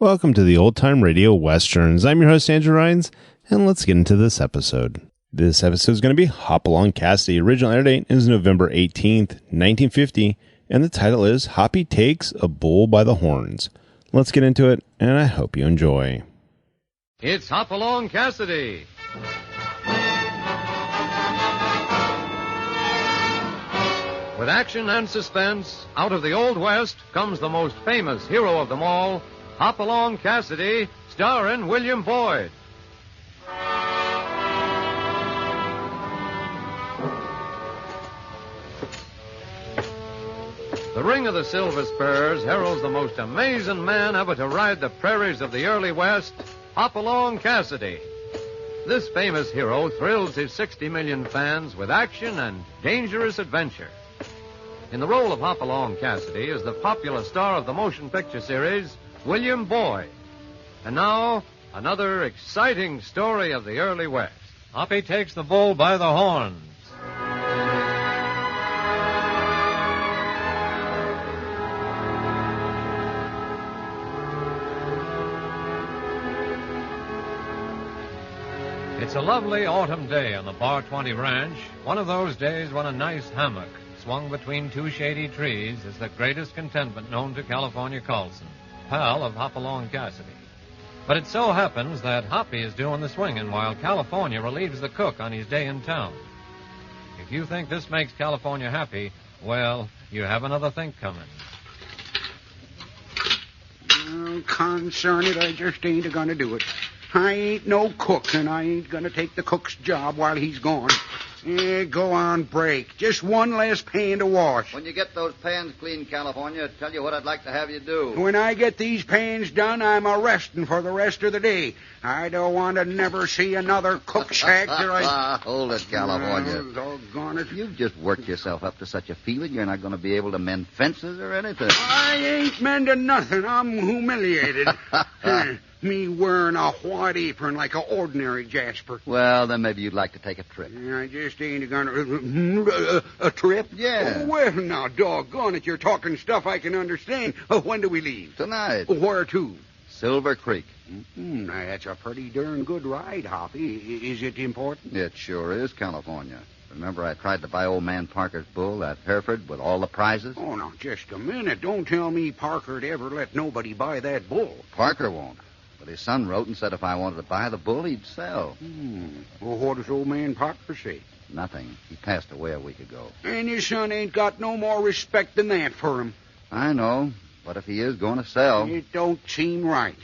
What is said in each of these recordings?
Welcome to the Old Time Radio Westerns. I'm your host, Andrew Rhynes, and let's get into this episode. This episode is going to be Hopalong Cassidy. Original air date is November 18th, 1950, and the title is Hoppy Takes a Bull by the Horns. Let's get into it, and I hope you enjoy. It's Hopalong Cassidy. With action and suspense, out of the Old West comes the most famous hero of them all, Hopalong Cassidy, starring William Boyd. The Ring of the Silver Spurs heralds the most amazing man ever to ride the prairies of the early West, Hopalong Cassidy. This famous hero thrills his 60 million fans with action and dangerous adventure. In the role of Hopalong Cassidy is the popular star of the motion picture series, William Boyd. And now, another exciting story of the early West. Hoppy takes the bull by the horns. It's a lovely autumn day on the Bar 20 Ranch, one of those days when a nice hammock swung between two shady trees is the greatest contentment known to California Carlson, pal of Hopalong Cassidy. But it so happens that Hoppy is doing the swinging while California relieves the cook on his day in town. If you think this makes California happy, well, you have another think coming. Oh, concern it, I just ain't going to do it. I ain't no cook, and I ain't going to take the cook's job while he's gone. Go on, break. Just one less pan to wash. When you get those pans clean, California, tell you what I'd like to have you do. When I get these pans done, I'm a-resting for the rest of the day. I don't want to never see another cook shack till I... Hold it, California. Doggone it. You've just worked yourself up to such a feeling you're not going to be able to mend fences or anything. I ain't mending nothing. I'm humiliated. Me wearing a white apron like an ordinary Jasper. Well, then maybe you'd like to take a trip. I just ain't gonna... A trip? Yeah. Oh, well, now, doggone it, you're talking stuff I can understand. When do we leave? Tonight. Where to? Silver Creek. Now, that's a pretty darn good ride, Hoppy. Is it important? It sure is, California. Remember I tried to buy old man Parker's bull at Hereford with all the prizes? Oh, now, just a minute. Don't tell me Parker'd ever let nobody buy that bull. Parker won't. But his son wrote and said if I wanted to buy the bull, he'd sell. Well, what does old man Parker say? Nothing. He passed away a week ago. And his son ain't got no more respect than that for him. I know. But if he is going to sell... It don't seem right.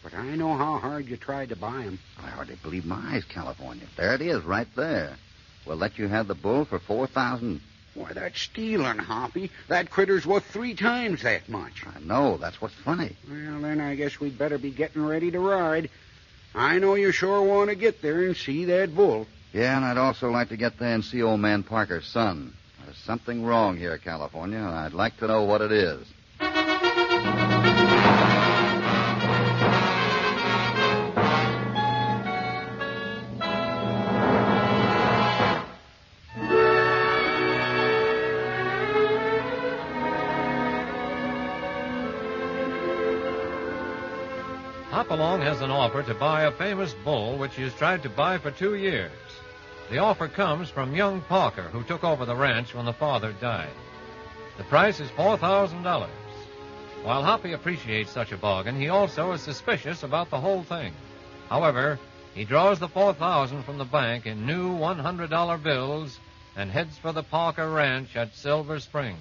But I know how hard you tried to buy him. I hardly believe my eyes, California. There it is, right there. We'll let you have the bull for $4,000. Why, that's stealing, Hoppy. That critter's worth 3 times that much. I know. That's what's funny. Well, then I guess we'd better be getting ready to ride. I know you sure want to get there and see that bull. Yeah, and I'd also like to get there and see old man Parker's son. There's something wrong here, California, and I'd like to know what it is. Hopalong has an offer to buy a famous bull which he has tried to buy for 2 years. The offer comes from young Parker, who took over the ranch when the father died. The price is $4,000. While Hoppy appreciates such a bargain, he also is suspicious about the whole thing. However, he draws the $4,000 from the bank in new $100 bills and heads for the Parker Ranch at Silver Springs.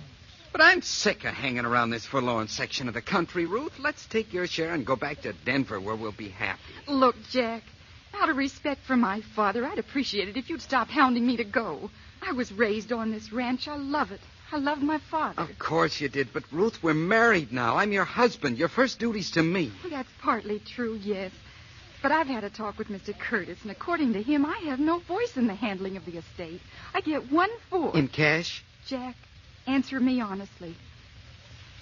But I'm sick of hanging around this forlorn section of the country, Ruth. Let's take your share and go back to Denver where we'll be happy. Look, Jack, out of respect for my father, I'd appreciate it if you'd stop hounding me to go. I was raised on this ranch. I love it. I love my father. Of course you did, but Ruth, we're married now. I'm your husband. Your first duty's to me. Well, that's partly true, yes. But I've had a talk with Mr. Curtis, and according to him, I have no voice in the handling of the estate. I get 1/4. In cash? Jack, answer me honestly.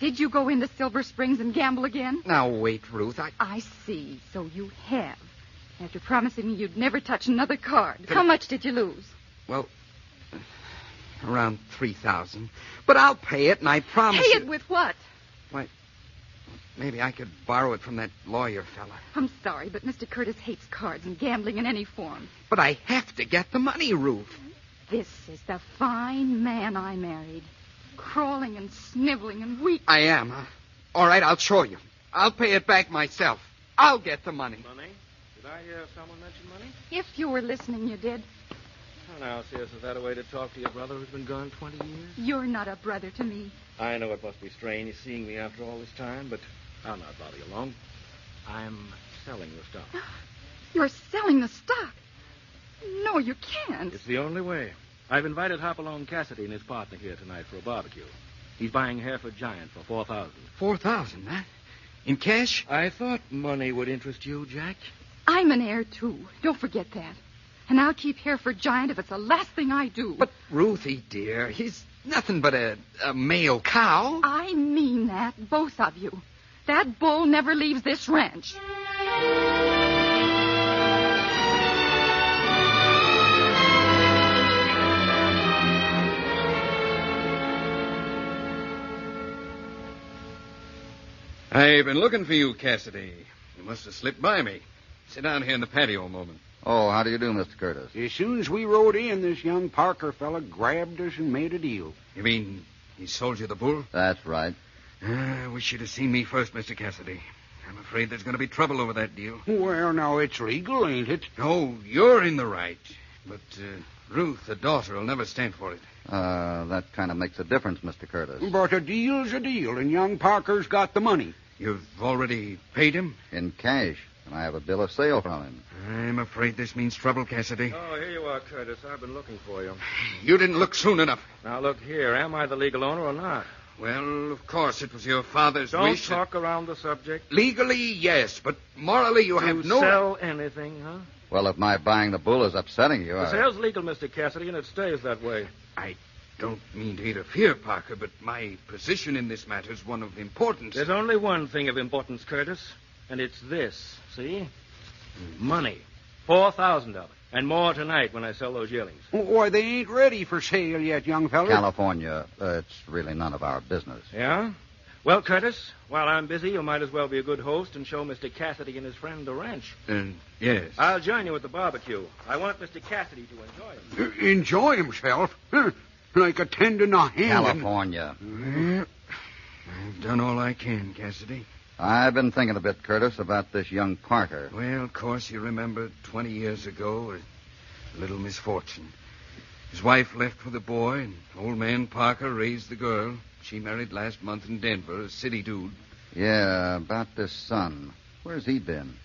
Did you go into Silver Springs and gamble again? Now, wait, Ruth. I see. So you have. After promising me you'd never touch another card. How much did you lose? Well, around $3,000. But I'll pay it, and I promise Pay you... it with what? Why, maybe I could borrow it from that lawyer fella. I'm sorry, but Mr. Curtis hates cards and gambling in any form. But I have to get the money, Ruth. This is the fine man I married. Crawling and sniveling and weak. I am, huh? All right, I'll show you. I'll pay it back myself. I'll get the money. Money? Did I hear someone mention money? If you were listening, you did. Oh, now, sis, is that a way to talk to your brother who's been gone 20 years? You're not a brother to me. I know it must be strange seeing me after all this time, but I'll not bother you long. I'm selling the stock. You're selling the stock. No, you can't. It's the only way. I've invited Hopalong Cassidy and his partner here tonight for a barbecue. He's buying Hereford Giant for $4,000. $4,000, huh? In cash? I thought money would interest you, Jack. I'm an heir, too. Don't forget that. And I'll keep Hereford Giant if it's the last thing I do. But, Ruthie, dear, he's nothing but a male cow. I mean that, both of you. That bull never leaves this ranch. I've been looking for you, Cassidy. You must have slipped by me. Sit down here in the patio a moment. Oh, how do you do, Mr. Curtis? As soon as we rode in, this young Parker fella grabbed us and made a deal. You mean he sold you the bull? That's right. I wish you'd have seen me first, Mr. Cassidy. I'm afraid there's going to be trouble over that deal. Well, now, it's legal, ain't it? No, you're in the right. But Ruth, the daughter, will never stand for it. That kind of makes a difference, Mr. Curtis. But a deal's a deal, and young Parker's got the money. You've already paid him? In cash, and I have a bill of sale from him. I'm afraid this means trouble, Cassidy. Oh, here you are, Curtis. I've been looking for you. You didn't look soon enough. Now, look here. Am I the legal owner or not? Well, of course, it was your father's Don't wish. talk around the subject. Legally, yes, but morally you have no... sell anything, huh? Well, if my buying the bull is upsetting you, The sale's legal, Mr. Cassidy, and it stays that way. I don't mean to interfere, Parker, but my position in this matter is one of importance. There's only one thing of importance, Curtis, and it's this, see? Money. $4,000. And more tonight when I sell those yearlings. Why, they ain't ready for sale yet, young fella. California, it's really none of our business. Yeah? Well, Curtis, while I'm busy, you might as well be a good host and show Mr. Cassidy and his friend the ranch. Yes. I'll join you at the barbecue. I want Mr. Cassidy to enjoy it. Enjoy himself? Huh. Like attending a hen. California. Well, I've done all I can, Cassidy. I've been thinking a bit, Curtis, about this young Parker. Well, of course, you remember 20 years ago, a little misfortune. His wife left with a boy, and old man Parker raised the girl. She married last month in Denver, a city dude. Yeah, about this son. Where's he been?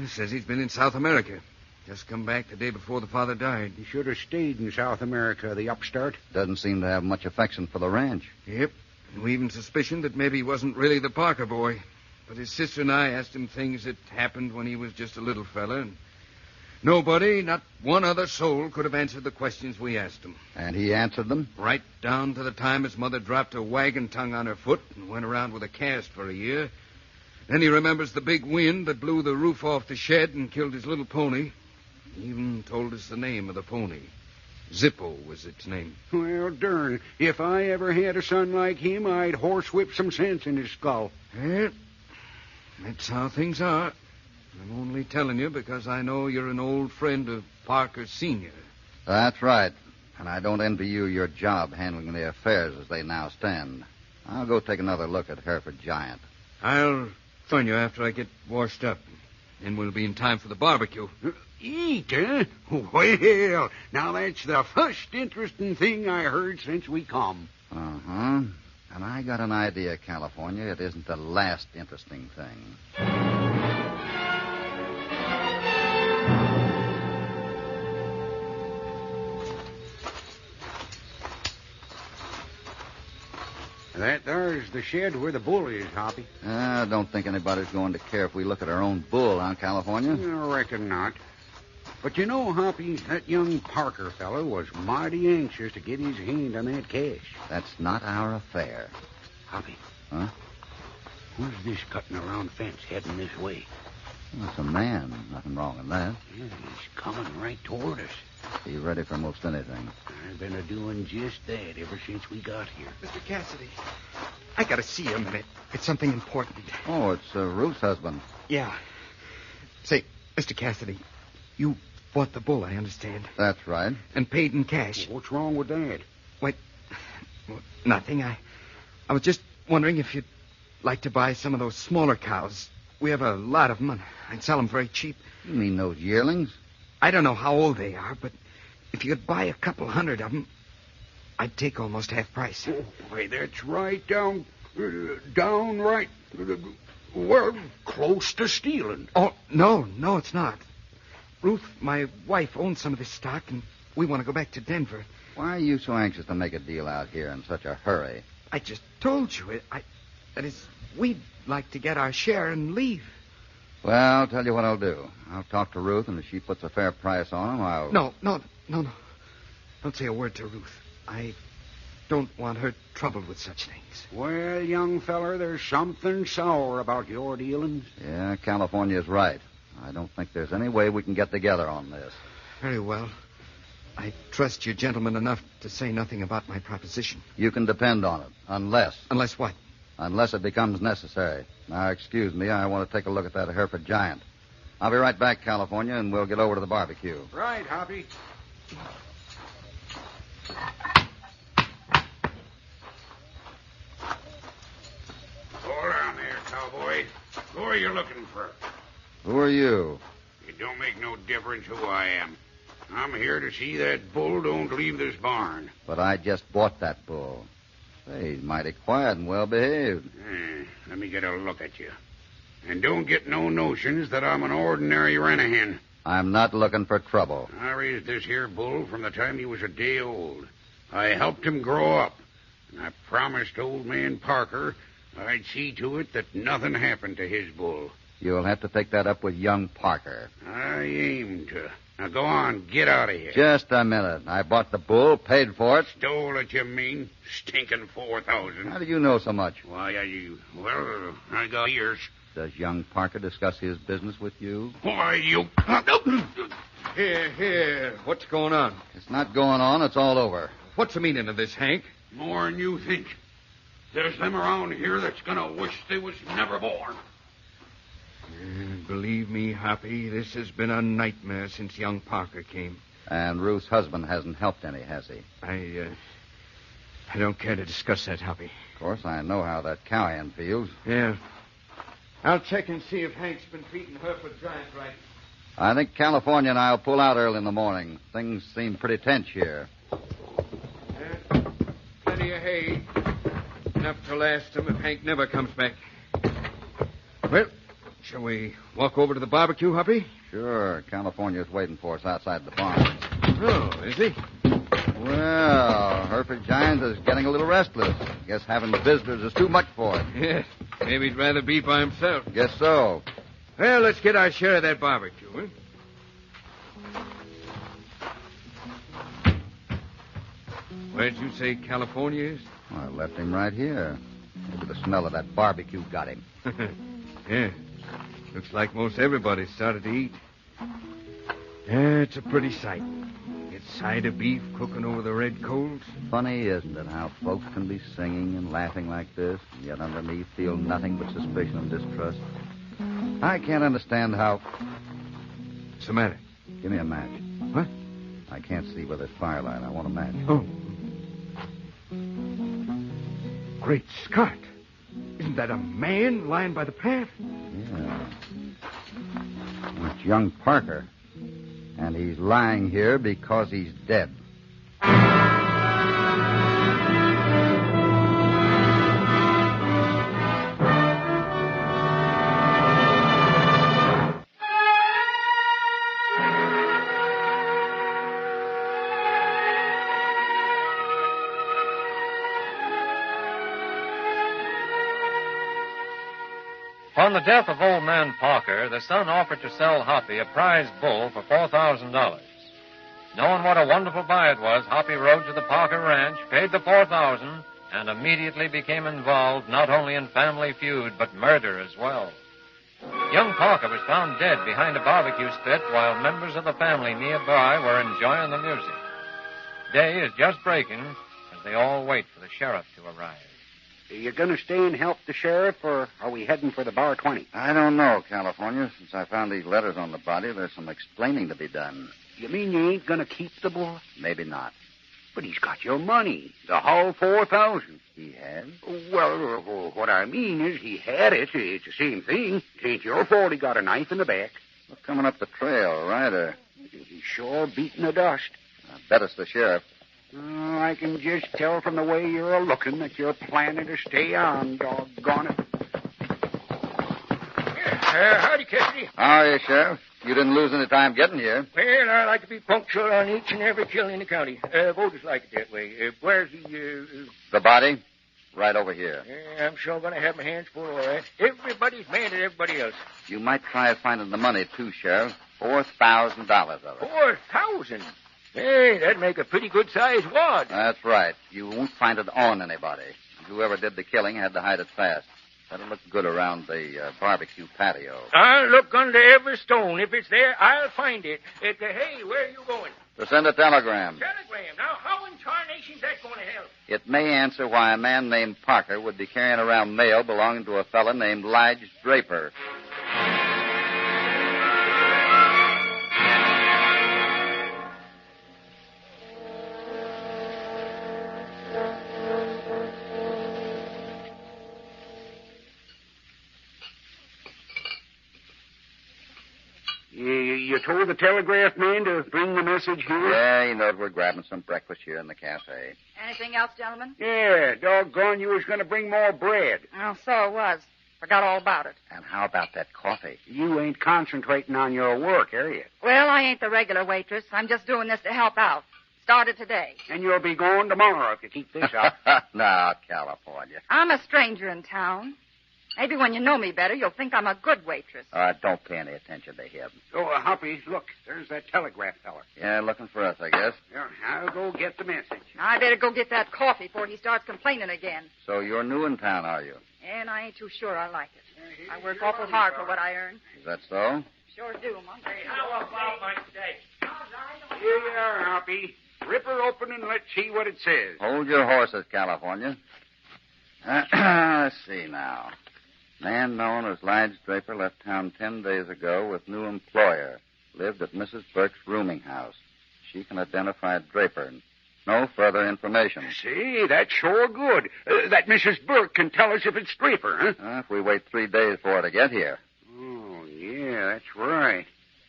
Says he's been in South America. Just come back the day before the father died. He should have stayed in South America, the upstart. Doesn't seem to have much affection for the ranch. Yep. And we even suspicioned that maybe he wasn't really the Parker boy. But his sister and I asked him things that happened when he was just a little fella, and nobody, not one other soul, could have answered the questions we asked him. And he answered them? Right down to the time his mother dropped a wagon tongue on her foot and went around with a cast for a year. Then he remembers the big wind that blew the roof off the shed and killed his little pony. He even told us the name of the pony. Zippo was its name. Well, darn. If I ever had a son like him, I'd horsewhip some sense in his skull. Well, that's how things are. I'm only telling you because I know you're an old friend of Parker Sr. That's right. And I don't envy you your job handling the affairs as they now stand. I'll go take another look at Hereford Giant. I'll phone you after I get washed up. Then we'll be in time for the barbecue. Eat, eh? Well, now that's the first interesting thing I heard since we come. Uh-huh. And I got an idea, California. It isn't the last interesting thing. That there's the shed where the bull is, Hoppy. I don't think anybody's going to care if we look at our own bull, huh, California? I reckon not. But you know, Hoppy, that young Parker fellow was mighty anxious to get his hand on that cash. That's not our affair. Hoppy. Huh? Who's this cutting around fence heading this way? That's a man. Nothing wrong in that. Yeah, he's coming right toward us. Be ready for most anything. I've been a-doing just that ever since we got here. Mr. Cassidy, I gotta see you a minute. It's something important. Oh, it's Ruth's husband. Yeah. Say, Mr. Cassidy, you bought the bull, I understand. That's right. And paid in cash. What's wrong with that? Well, nothing. I was just wondering if you'd like to buy some of those smaller cows. We have a lot of them. I'd sell them very cheap. You mean those yearlings? I don't know how old they are, but if you could buy a couple hundred of them, I'd take almost half price. Oh, boy, that's right downright, well, close to stealing. Oh, no, it's not. Ruth, my wife, owns some of this stock, and we want to go back to Denver. Why are you so anxious to make a deal out here in such a hurry? I just told you. That is, we'd like to get our share and leave. Well, I'll tell you what I'll do. I'll talk to Ruth, and if she puts a fair price on them, I'll... No. Don't say a word to Ruth. I don't want her troubled with such things. Well, young feller, there's something sour about your dealings. Yeah, California's right. I don't think there's any way we can get together on this. Very well. I trust you gentlemen enough to say nothing about my proposition. You can depend on it, unless... Unless what? Unless it becomes necessary. Now, excuse me, I want to take a look at that Hereford Giant. I'll be right back, California, and we'll get over to the barbecue. Right, Hoppy. Hold on there, cowboy. Who are you looking for? Who are you? It don't make no difference who I am. I'm here to see that bull don't leave this barn. But I just bought that bull. Say, he's mighty quiet and well-behaved. Let me get a look at you. And don't get no notions that I'm an ordinary Renahan. I'm not looking for trouble. I raised this here bull from the time he was a day old. I helped him grow up. And I promised old man Parker I'd see to it that nothing happened to his bull. You'll have to take that up with young Parker. I aim to. Now go on, get out of here. Just a minute. I bought the bull, paid for it. Stole it, you mean? Stinking 4,000. How do you know so much? Why, I got ears. Does young Parker discuss his business with you? Why, you... Here. What's going on? It's not going on. It's all over. What's the meaning of this, Hank? More than you think. There's them around here that's gonna wish they was never born. Believe me, Hoppy, this has been a nightmare since young Parker came. And Ruth's husband hasn't helped any, has he? I don't care to discuss that, Hoppy. Of course, I know how that cowhand feels. Yeah. I'll check and see if Hank's been feeding Hereford Giant right. I think California and I'll pull out early in the morning. Things seem pretty tense here. Plenty of hay. Enough to last him if Hank never comes back. Well, shall we walk over to the barbecue, Hoppy? Sure. California's waiting for us outside the barn. Oh, is he? Well, Hereford Giant is getting a little restless. Guess having visitors is too much for him. Yeah. Maybe he'd rather be by himself. Guess so. Well, let's get our share of that barbecue, huh? Where'd you say California is? Well, I left him right here. Maybe the smell of that barbecue got him. Yeah. Looks like most everybody's started to eat. Yeah, it's a pretty sight. Get side of beef cooking over the red coals. Funny, isn't it, how folks can be singing and laughing like this, and yet underneath feel nothing but suspicion and distrust? I can't understand how... What's the matter? Give me a match. What? I can't see by this firelight. I want a match. Oh. Great Scott. Isn't that a man lying by the path? Yeah. It's young Parker. And he's lying here because he's dead. On the death of old man Parker, the son offered to sell Hoppy a prize bull for $4,000. Knowing what a wonderful buy it was, Hoppy rode to the Parker ranch, paid the $4,000, and immediately became involved not only in family feud, but murder as well. Young Parker was found dead behind a barbecue spit while members of the family nearby were enjoying the music. Day is just breaking as they all wait for the sheriff to arrive. Are you going to stay and help the sheriff, or are we heading for the Bar 20? I don't know, California. Since I found these letters on the body, there's some explaining to be done. You mean you ain't going to keep the boy? Maybe not. But he's got your money, the whole 4,000. He has? Well, what I mean is he had it. It's the same thing. It ain't your fault he got a knife in the back. Well, coming up the trail, Ryder. He's sure beating the dust. I bet it's the sheriff. Oh, I can just tell from the way you're a-looking that you're planning to stay on, doggone it. Howdy, Cassidy. How are you, Sheriff? You didn't lose any time getting here. Well, I like to be punctual on each and every kill in the county. Voters like it that way. Where's the... The body? Right over here. I'm sure going to have my hands full, all right. Everybody's mad at everybody else. You might try finding the money, too, Sheriff. $4,000 of it. 4,000? Hey, that'd make a pretty good-sized wad. That's right. You won't find it on anybody. Whoever did the killing had to hide it fast. That'll look good around the barbecue patio. I'll look under every stone. If it's there, I'll find it. Hey, where are you going? To send a telegram. Telegram? Now, how in tarnation's that going to help? It may answer why a man named Parker would be carrying around mail belonging to a fella named Lige Draper. You told the telegraph man to bring the message here? Yeah, he knows we're grabbing some breakfast here in the cafe. Anything else, gentlemen? Yeah, doggone, you was going to bring more bread. Oh, so it was. Forgot all about it. And how about that coffee? You ain't concentrating on your work, are you? Well, I ain't the regular waitress. I'm just doing this to help out. Started today. And you'll be going tomorrow if you keep this up. No, California. I'm a stranger in town. Maybe when you know me better, you'll think I'm a good waitress. Don't pay any attention to him. Oh, Hoppy, look, there's that telegraph feller. Yeah, looking for us, I guess. Yeah, I'll go get the message. I better go get that coffee before he starts complaining again. So you're new in town, are you? And I ain't too sure I like it. I work awful hard for what I earn. Is that so? Sure do, Mom. Hey, how about my steak? Here you are, Hoppy. Rip her open and let's see what it says. Hold your horses, California. Let's see now. Man known as Lige Draper left town 10 days ago with new employer. Lived at Mrs. Burke's rooming house. She can identify Draper. No further information. See, that's sure good. That Mrs. Burke can tell us if it's Draper, huh? If we wait 3 days for her to get here. Oh, yeah, that's right.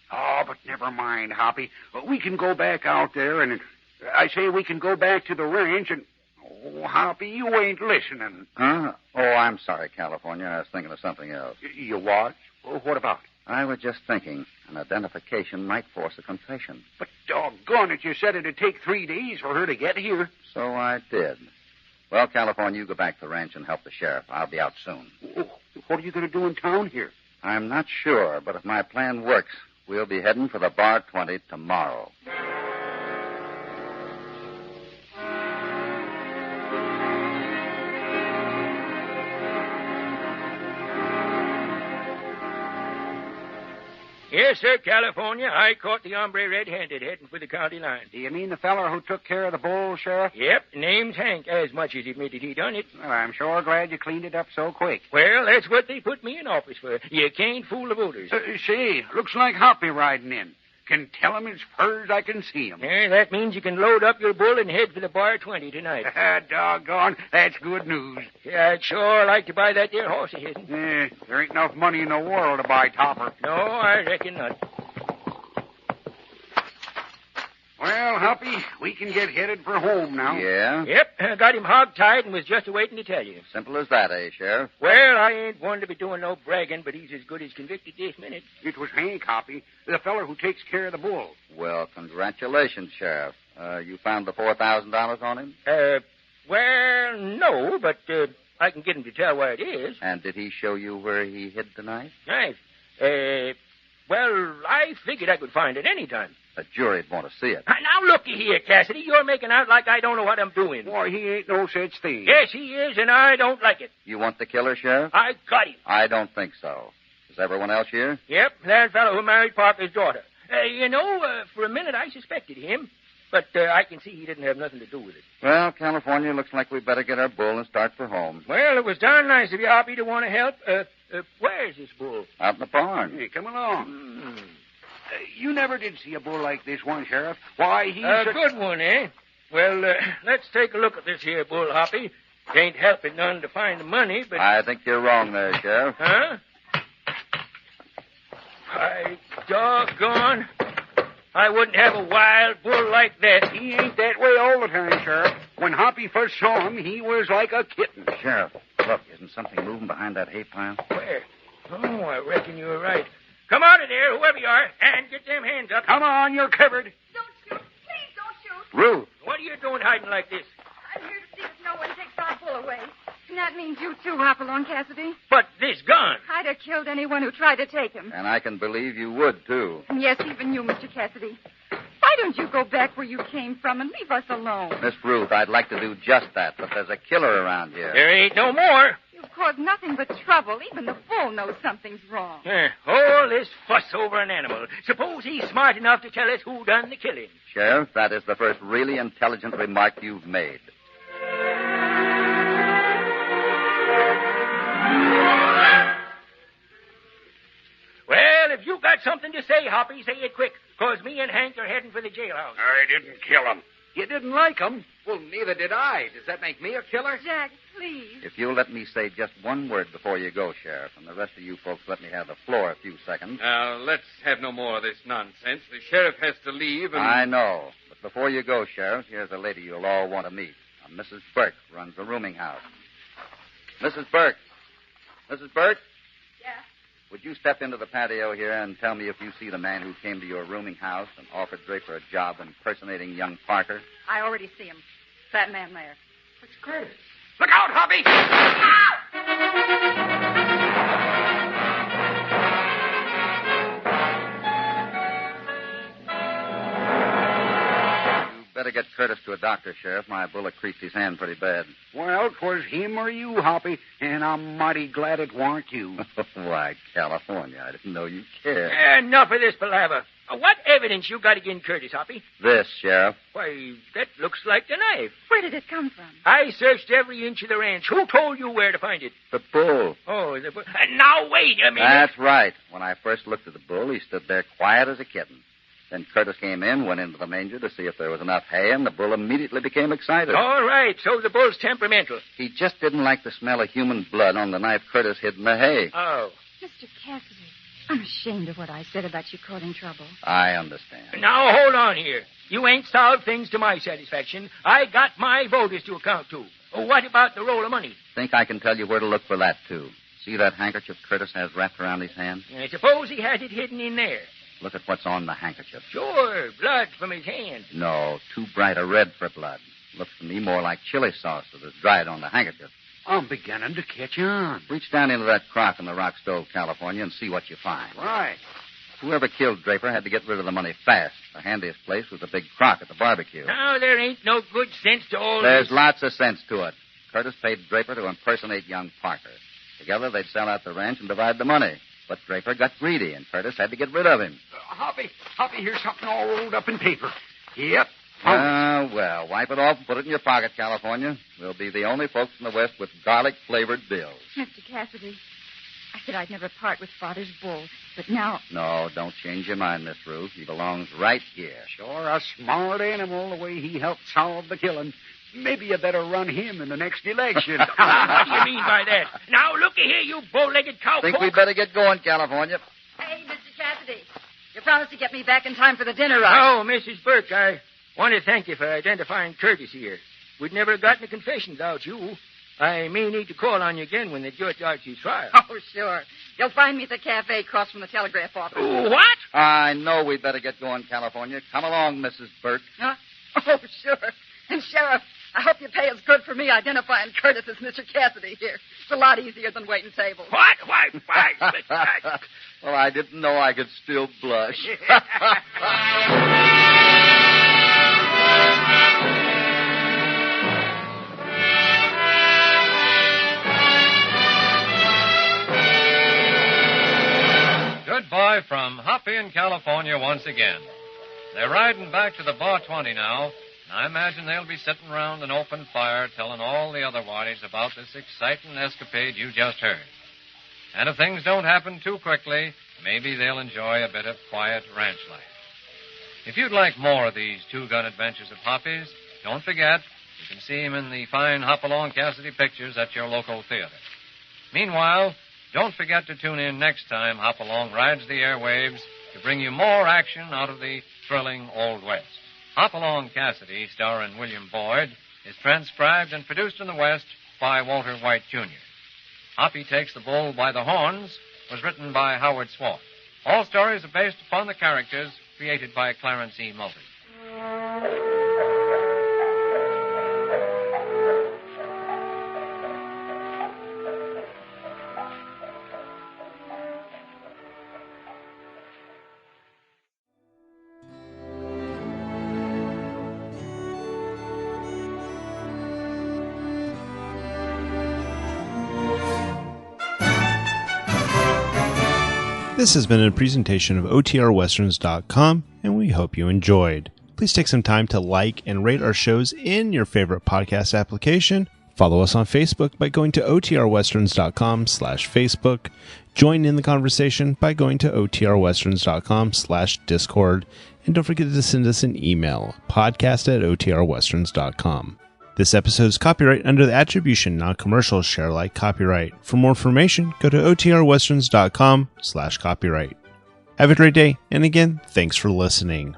Oh, but never mind, Hoppy. We can go back out there and... I say we can go back to the ranch and... Oh, Hoppy, you ain't listening. Huh? Oh, I'm sorry, California. I was thinking of something else. You what? Well, what about it? I was just thinking an identification might force a confession. But doggone it, you said it'd take 3 days for her to get here. So I did. Well, California, you go back to the ranch and help the sheriff. I'll be out soon. Oh, what are you going to do in town here? I'm not sure, but if my plan works, we'll be heading for the Bar 20 tomorrow. Yes, sir, California. I caught the hombre red-handed heading for the county line. Do you mean the feller who took care of the bull, Sheriff? Yep, name's Hank, as much as he admitted he done it. Well, I'm sure glad you cleaned it up so quick. Well, that's what they put me in office for. You can't fool the voters. See, looks like Hoppy riding in. Can tell him as far as I can see him. Yeah, that means you can load up your bull and head for the Bar 20 tonight. Doggone, that's good news. Yeah, I'd sure like to buy that there horse of his. There ain't enough money in the world to buy Topper. No, I reckon not. Well, Hoppy, we can get headed for home now. Yeah? Yep, I got him hog-tied and was just waiting to tell you. Simple as that, eh, Sheriff? Well, I ain't one to be doing no bragging, but he's as good as convicted this minute. It was Hank, Hoppy, the feller who takes care of the bull. Well, congratulations, Sheriff. You found the $4,000 on him? Well, no, but I can get him to tell where it is. And did he show you where he hid the knife? Knife? Well, I figured I could find it any time. The jury'd want to see it. Now, looky here, Cassidy. You're making out like I don't know what I'm doing. Why, he ain't no such thing. Yes, he is, and I don't like it. You want the killer, Sheriff? I got him. I don't think so. As Is everyone else here? Yep, that fellow who married Parker's daughter. For a minute I suspected him, but I can see he didn't have nothing to do with it. Well, California, looks like we better get our bull and start for home. Well, it was darn nice of you, Hoppy, to want to help. Where's this bull? Out in the barn. Hey, come along. You never did see a bull like this one, Sheriff. Why, he's a good one, eh? Well, let's take a look at this here bull, Hoppy. Can't help it none to find the money, but... I think you're wrong there, Sheriff. Huh? By doggone. I wouldn't have a wild bull like that. He ain't that way all the time, Sheriff. When Hoppy first saw him, he was like a kitten. Sheriff, look, isn't something moving behind that hay pile? Where? Oh, I reckon you're right. Come out of there, whoever you are, and get them hands up. Come on, you're covered. Don't shoot. Please don't shoot. Ruth. What are you doing hiding like this? I'm here to see if no one takes our bull away. And that means you too, Hopalong Cassidy. But this gun. I'd have killed anyone who tried to take him. And I can believe you would, too. And yes, even you, Mr. Cassidy. Why don't you go back where you came from and leave us alone? Miss Ruth, I'd like to do just that, but there's a killer around here. There ain't no more. You've caused nothing but trouble. Even the bull knows something's wrong. All this fuss over an animal. Suppose he's smart enough to tell us who done the killing. Sheriff, that is the first really intelligent remark you've made. Well, if you got something to say, Hoppy, say it quick, because me and Hank are heading for the jailhouse. I didn't kill him. You didn't like him? Well, neither did I. Does that make me a killer? Jack, please. If you'll let me say just one word before you go, Sheriff, and the rest of you folks let me have the floor a few seconds. Now, let's have no more of this nonsense. The sheriff has to leave, and... I know. But before you go, Sheriff, here's a lady you'll all want to meet. Mrs. Burke runs the rooming house. Mrs. Burke. Mrs. Burke? Yeah? Would you step into the patio here and tell me if you see the man who came to your rooming house and offered Draper a job impersonating young Parker? I already see him. That man there. It's Curtis. Look out, Hoppy! Better get Curtis to a doctor, Sheriff. My bullet creased his hand pretty bad. Well, 'twas him or you, Hoppy, and I'm mighty glad it warn't you. Why, California, I didn't know you cared. Enough of this palaver. What evidence you got against Curtis, Hoppy? This, Sheriff. Why, that looks like the knife. Where did it come from? I searched every inch of the ranch. Who told you where to find it? The bull. Oh, the bull. Now, wait a minute. That's right. When I first looked at the bull, he stood there quiet as a kitten. Then Curtis came in, went into the manger to see if there was enough hay, and the bull immediately became excited. All right, so the bull's temperamental. He just didn't like the smell of human blood on the knife Curtis hid in the hay. Oh. Mr. Cassidy, I'm ashamed of what I said about you causing trouble. I understand. Now, hold on here. You ain't solved things to my satisfaction. I got my voters to account to. What about the roll of money? Think I can tell you where to look for that, too. See that handkerchief Curtis has wrapped around his hand? I suppose he has it hidden in there. Look at what's on the handkerchief. Sure, blood from his hand. No, too bright a red for blood. Looks to me more like chili sauce that is dried on the handkerchief. I'm beginning to catch on. Reach down into that crock in the rock stove, California, and see what you find. Right. Whoever killed Draper had to get rid of the money fast. The handiest place was the big crock at the barbecue. Now, there ain't no good sense to all There's this. lots of sense to it. Curtis paid Draper to impersonate young Parker. Together, they'd sell out the ranch and divide the money. But Draper got greedy, and Curtis had to get rid of him. Hoppy, here's something all rolled up in paper. Yep. Well, wipe it off and put it in your pocket, California. We'll be the only folks in the West with garlic-flavored bills. Mr. Cassidy, I said I'd never part with Father's bull, but now... No, don't change your mind, Miss Ruth. He belongs right here. Sure a smart animal, the way he helped solve the killing. Maybe you better run him in the next election. What do you mean by that? Now, looky here, you bow-legged cowpoke. Think we'd better get going, California. Hey, Mr. Cassidy, you promised to get me back in time for the dinner rush. Oh, Mrs. Burke, I want to thank you for identifying Curtis here. We'd never gotten a confession without you. I may need to call on you again when the judge starts his trial. Oh, sure. You'll find me at the cafe across from the telegraph office. What? I know we'd better get going, California. Come along, Mrs. Burke. Huh? Oh, sure. And, Sheriff, I hope you pay as good for me identifying Curtis as Mr. Cassidy here. It's a lot easier than waiting tables. What? Why? Well, I didn't know I could still blush. live from Hoppy in California once again. They're riding back to the Bar 20 now, and I imagine they'll be sitting around an open fire telling all the other waddies about this exciting escapade you just heard. And if things don't happen too quickly, maybe they'll enjoy a bit of quiet ranch life. If you'd like more of these two-gun adventures of Hoppy's, don't forget, you can see him in the fine Hopalong Cassidy pictures at your local theater. Meanwhile, don't forget to tune in next time Hopalong rides the airwaves to bring you more action out of the thrilling Old West. Hopalong Cassidy, starring William Boyd, is transcribed and produced in the West by Walter White, Jr. Hoppy Takes the Bull by the Horns was written by Howard Swart. All stories are based upon the characters created by Clarence Mulford. This has been a presentation of OTRWesterns.com, and we hope you enjoyed. Please take some time to like and rate our shows in your favorite podcast application. Follow us on Facebook by going to OTRWesterns.com/Facebook. Join in the conversation by going to OTRWesterns.com/Discord. And don't forget to send us an email, podcast@OTRWesterns.com. This episode is copyright under the Attribution Non-Commercial Share Alike copyright. For more information, go to OTRWesterns.com/copyright. Have a great day, and again, thanks for listening.